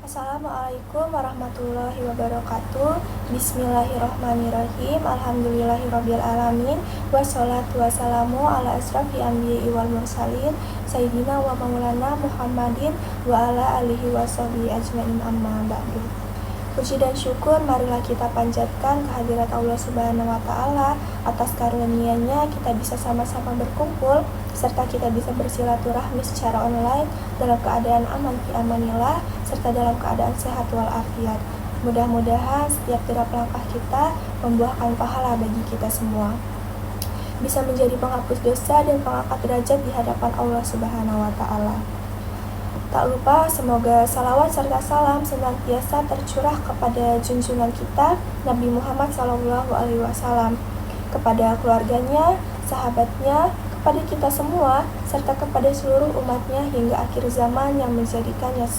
Assalamualaikum warahmatullahi wabarakatuh. Bismillahirrahmanirrahim. Alhamdulillahirrabbilalamin. Wassalatu wassalamu ala asrafi anbiya'i wal mursalin Sayyidina wa maulana Muhammadin wa ala alihi wa sahbihi ajmain, amma ba'du. Puji dan syukur marilah kita panjatkan kehadirat Allah Subhanahu wa Ta'ala atas karunia-Nya kita bisa sama-sama berkumpul serta kita bisa bersilaturahmi secara online dalam keadaan aman fi amanillah serta dalam keadaan sehat walafiat. Mudah-mudahan setiap gerak langkah kita membuahkan pahala bagi kita semua, bisa menjadi penghapus dosa dan pengangkat derajat di hadapan Allah Subhanahu wa Ta'ala. Tak lupa semoga salawat serta salam senantiasa tercurah kepada junjungan kita Nabi Muhammad SAW, kepada keluarganya, sahabatnya, kepada kita semua, serta kepada seluruh umatnya hingga akhir zaman yang menjadikannya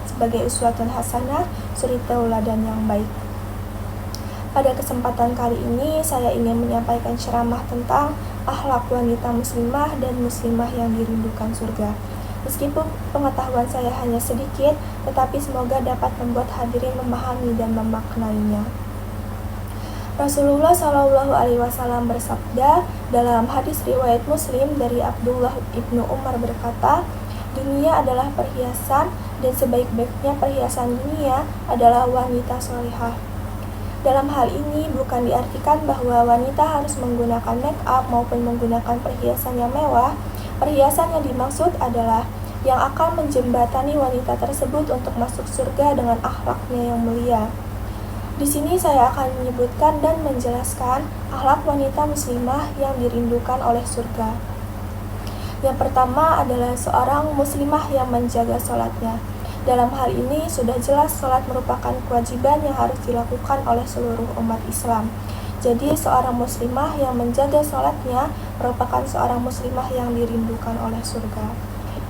sebagai uswatun hasanah, suri tauladan yang baik. Pada kesempatan kali ini saya ingin menyampaikan ceramah tentang akhlak wanita muslimah dan muslimah yang dirindukan surga. Meskipun pengetahuan saya hanya sedikit, tetapi semoga dapat membuat hadirin memahami dan memaknainya. Rasulullah SAW bersabda dalam hadis riwayat Muslim dari Abdullah ibnu Umar berkata, dunia adalah perhiasan dan sebaik-baiknya perhiasan dunia adalah wanita solihah. Dalam hal ini bukan diartikan bahwa wanita harus menggunakan make up maupun menggunakan perhiasan yang mewah. Perhiasan yang dimaksud adalah yang akan menjembatani wanita tersebut untuk masuk surga dengan akhlaknya yang mulia. Di sini saya akan menyebutkan dan menjelaskan akhlak wanita muslimah yang dirindukan oleh surga. Yang pertama adalah seorang muslimah yang menjaga sholatnya. Dalam hal ini sudah jelas sholat merupakan kewajiban yang harus dilakukan oleh seluruh umat Islam. Jadi seorang muslimah yang menjaga sholatnya merupakan seorang muslimah yang dirindukan oleh surga.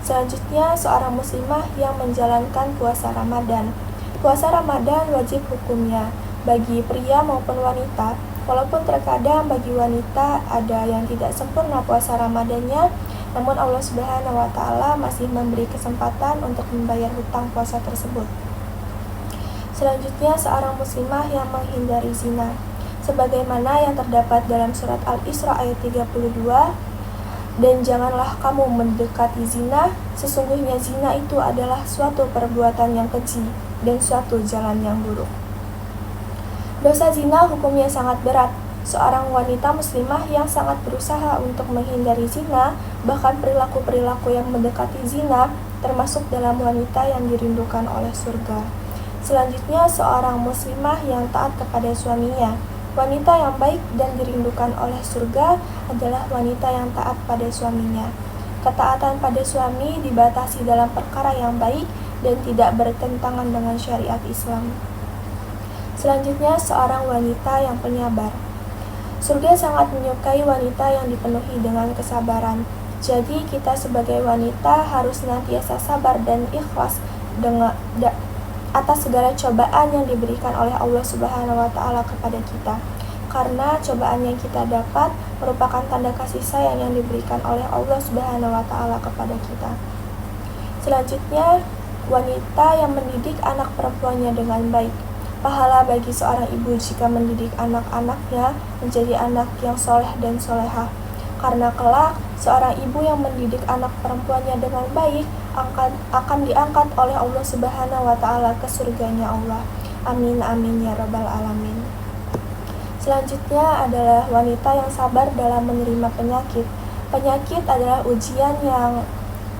Selanjutnya, seorang muslimah yang menjalankan puasa Ramadan. Puasa Ramadan wajib hukumnya bagi pria maupun wanita. Walaupun terkadang bagi wanita ada yang tidak sempurna puasa Ramadannya, namun Allah Subhanahu wa Ta'ala masih memberi kesempatan untuk membayar hutang puasa tersebut. Selanjutnya, seorang muslimah yang menghindari zina. Sebagaimana yang terdapat dalam surat Al-Isra ayat 32, dan janganlah kamu mendekati zina, sesungguhnya zina itu adalah suatu perbuatan yang keji dan suatu jalan yang buruk. Dosa zina hukumnya sangat berat. Seorang wanita muslimah yang sangat berusaha untuk menghindari zina, bahkan perilaku-perilaku yang mendekati zina, termasuk dalam wanita yang dirindukan oleh surga. Selanjutnya, seorang muslimah yang taat kepada suaminya. Wanita yang baik dan dirindukan oleh surga adalah wanita yang taat pada suaminya. Ketaatan pada suami dibatasi dalam perkara yang baik dan tidak bertentangan dengan syariat Islam. Selanjutnya, seorang wanita yang penyabar. Surga sangat menyukai wanita yang dipenuhi dengan kesabaran. Jadi kita sebagai wanita harus senantiasa sabar dan ikhlas atas segala cobaan yang diberikan oleh Allah Subhanahu wa Ta'ala kepada kita. Karena cobaan yang kita dapat merupakan tanda kasih sayang yang diberikan oleh Allah Subhanahu wa Ta'ala kepada kita. Selanjutnya, wanita yang mendidik anak perempuannya dengan baik. Pahala bagi seorang ibu jika mendidik anak-anaknya menjadi anak yang soleh dan solehah. Karena kelak seorang ibu yang mendidik anak perempuannya dengan baik akan diangkat oleh Allah Subhanahu wa Ta'ala ke surganya Allah. Amin amin ya rabbal alamin. Selanjutnya adalah wanita yang sabar dalam menerima penyakit. Penyakit adalah ujian yang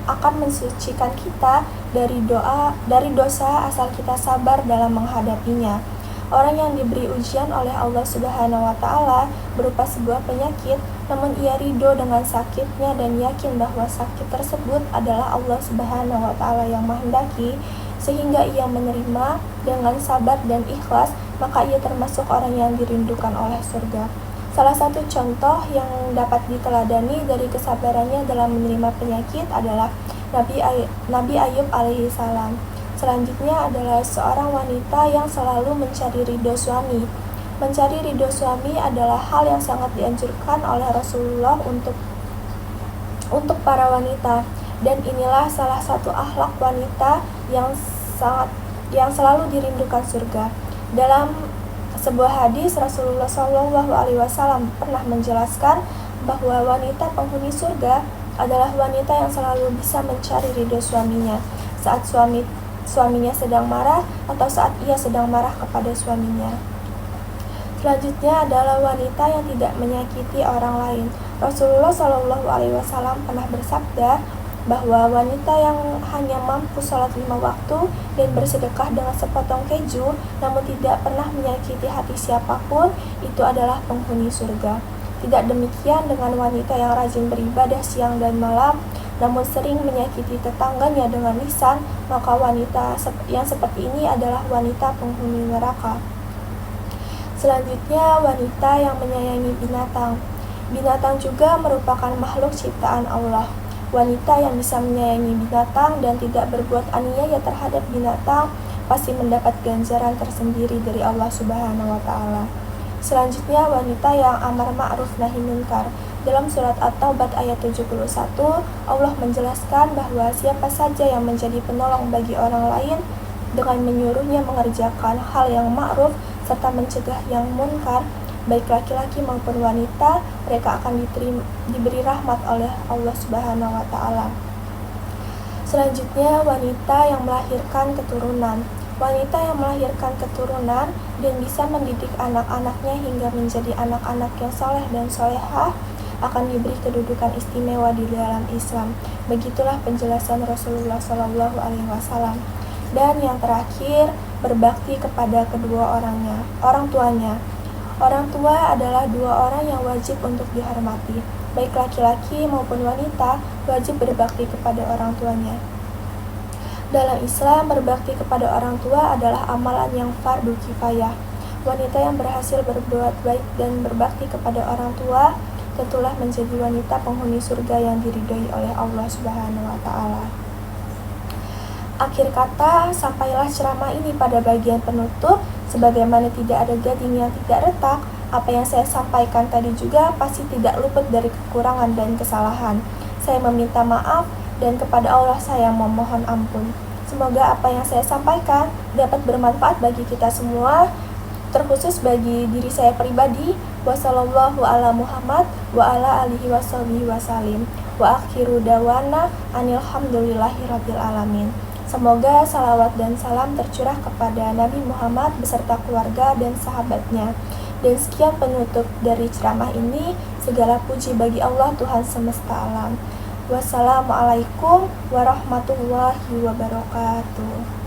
akan mensucikan kita dari dosa asal kita sabar dalam menghadapinya. Orang yang diberi ujian oleh Allah Subhanahu wa Ta'ala berupa sebuah penyakit, namun ia ridho dengan sakitnya dan yakin bahwa sakit tersebut adalah Allah Subhanahu wa Ta'ala yang menghendaki, sehingga ia menerima dengan sabar dan ikhlas, maka ia termasuk orang yang dirindukan oleh surga. Salah satu contoh yang dapat diteladani dari kesabarannya dalam menerima penyakit adalah Nabi Ayub alaihi salam. Selanjutnya adalah seorang wanita yang selalu mencari ridho suami. Mencari ridho suami adalah hal yang sangat dianjurkan oleh Rasulullah untuk para wanita. Dan inilah salah satu akhlak wanita yang sangat yang selalu dirindukan surga. Dalam sebuah hadis, Rasulullah SAW pernah menjelaskan bahwa wanita penghuni surga adalah wanita yang selalu bisa mencari ridho suaminya saat suaminya sedang marah atau saat ia sedang marah kepada suaminya. Selanjutnya adalah wanita yang tidak menyakiti orang lain. Rasulullah SAW pernah bersabda bahwa wanita yang hanya mampu sholat 5 waktu dan bersedekah dengan sepotong keju, namun tidak pernah menyakiti hati siapapun, itu adalah penghuni surga. Tidak demikian dengan wanita yang rajin beribadah siang dan malam, namun sering menyakiti tetangganya dengan lisan, maka wanita yang seperti ini adalah wanita penghuni neraka. Selanjutnya, wanita yang menyayangi binatang. Binatang juga merupakan makhluk ciptaan Allah. Wanita yang bisa menyayangi binatang dan tidak berbuat aniaya terhadap binatang pasti mendapat ganjaran tersendiri dari Allah Subhanahu wa Ta'ala. Selanjutnya, wanita yang amar ma'ruf nahi munkar. Dalam surat At-Taubah ayat 71, Allah menjelaskan bahwa siapa saja yang menjadi penolong bagi orang lain dengan menyuruhnya mengerjakan hal yang ma'ruf serta mencegah yang munkar, baik laki-laki maupun wanita, mereka akan diberi rahmat oleh Allah Subhanahu wa Ta'ala. Selanjutnya, wanita yang melahirkan keturunan. Wanita yang melahirkan keturunan dan bisa mendidik anak-anaknya hingga menjadi anak-anak yang saleh dan solehah akan diberi kedudukan istimewa di dalam Islam. Begitulah penjelasan Rasulullah SAW. Dan yang terakhir, berbakti kepada kedua orang tuanya. Orang tua adalah dua orang yang wajib untuk dihormati. Baik laki-laki maupun wanita wajib berbakti kepada orang tuanya. Dalam Islam, berbakti kepada orang tua adalah amalan yang fardu kifayah. Wanita yang berhasil berbuat baik dan berbakti kepada orang tua tentulah menjadi wanita penghuni surga yang diridhoi oleh Allah Subhanahu wa Ta'ala. Akhir kata, sampailah ceramah ini pada bagian penutup. Sebagaimana tidak ada gading yang tidak retak, apa yang saya sampaikan tadi juga pasti tidak luput dari kekurangan dan kesalahan. Saya meminta maaf dan kepada Allah saya memohon ampun. Semoga apa yang saya sampaikan dapat bermanfaat bagi kita semua, terkhusus bagi diri saya pribadi. Wassallallahu ala Muhammad wa ala alihi wasallim. Wa akhiru dawana anilhamdulillahirabbil alamin. Semoga salawat dan salam tercurah kepada Nabi Muhammad beserta keluarga dan sahabatnya. Dan sekian penutup dari ceramah ini. Segala puji bagi Allah Tuhan semesta alam. Wassalamualaikum warahmatullahi wabarakatuh.